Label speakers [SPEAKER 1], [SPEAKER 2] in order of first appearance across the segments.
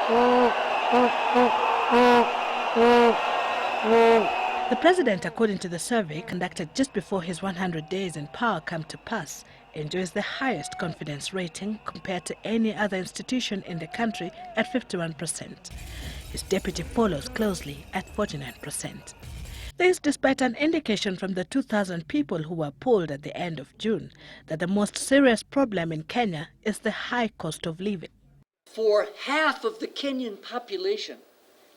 [SPEAKER 1] The president, according to the survey conducted just before his 100 days in power come to pass, enjoys the highest confidence rating compared to any other institution in the country at 51%. His deputy follows closely at 49%. This despite an indication from the 2,000 people who were polled at the end of June that the most serious problem in Kenya is the high cost of living.
[SPEAKER 2] For half of the Kenyan population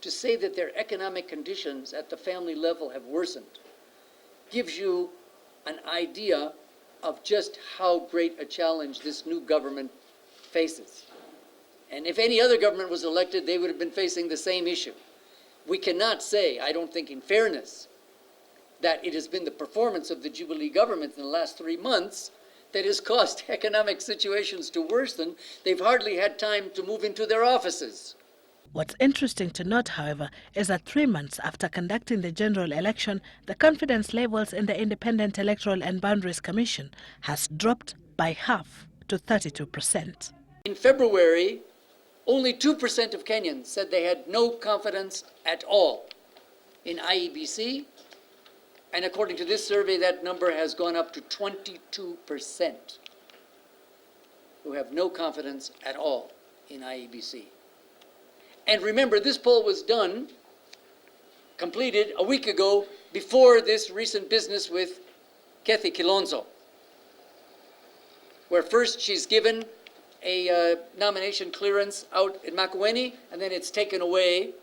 [SPEAKER 2] to say that their economic conditions at the family level have worsened gives you an idea of just how great a challenge this new government faces. And if any other government was elected, they would have been facing the same issue. We cannot say, I don't think in fairness, that it has been the performance of the Jubilee government in the last 3 months that has caused economic situations to worsen. They've hardly had time to move into their offices.
[SPEAKER 1] What's interesting to note, however, is that 3 months after conducting the general election, the confidence levels in the Independent Electoral and Boundaries Commission has dropped by half to 32%.
[SPEAKER 2] In February, only 2% of Kenyans said they had no confidence at all in IEBC. And according to this survey, that number has gone up to 22% who have no confidence at all in IEBC. And remember, this poll was completed a week ago before this recent business with Kethi Kilonzo, where first she's given a nomination clearance out in Makueni, and then it's taken away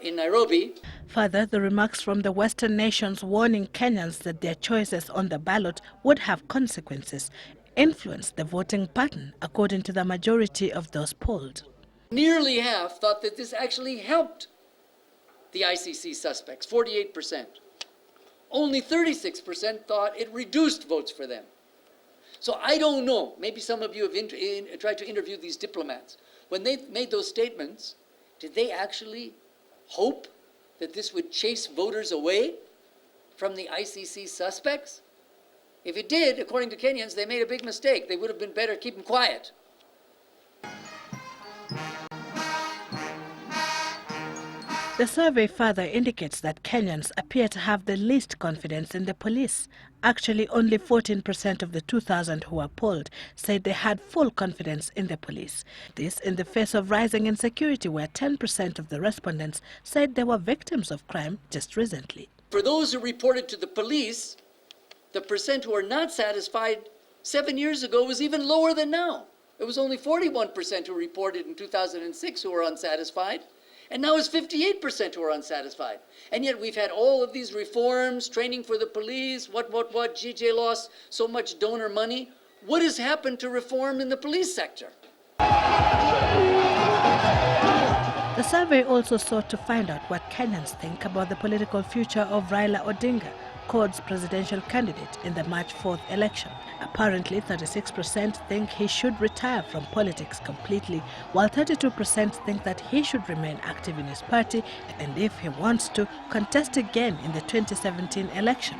[SPEAKER 2] in Nairobi.
[SPEAKER 1] Further, the remarks from the Western nations warning Kenyans that their choices on the ballot would have consequences influenced the voting pattern, according to the majority of those polled.
[SPEAKER 2] Nearly half thought that this actually helped the ICC suspects, 48%. Only 36% thought it reduced votes for them. So I don't know, maybe some of you have tried to interview these diplomats. When they made those statements, did they actually hope that this would chase voters away from the ICC suspects? If it did, according to Kenyans, they made a big mistake. They would have been better keeping quiet.
[SPEAKER 1] The survey further indicates that Kenyans appear to have the least confidence in the police. Actually, only 14% of the 2,000 who were polled said they had full confidence in the police. This in the face of rising insecurity, where 10% of the respondents said they were victims of crime just recently.
[SPEAKER 2] For those who reported to the police, the percent who are not satisfied 7 years ago was even lower than now. It was only 41% who reported in 2006 who were unsatisfied. And now it's 58% who are unsatisfied. And yet we've had all of these reforms, training for the police, GJ lost so much donor money. What has happened to reform in the police sector?
[SPEAKER 1] The survey also sought to find out what Kenyans think about the political future of Raila Odinga, CORD's presidential candidate in the March 4th election. Apparently, 36% think he should retire from politics completely, while 32% think that he should remain active in his party and, if he wants to, contest again in the 2017 election.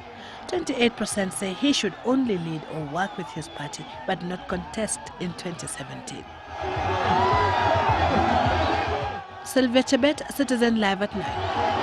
[SPEAKER 1] 28% say he should only lead or work with his party but not contest in 2017. Sylvia Chebet, Citizen Live at 9.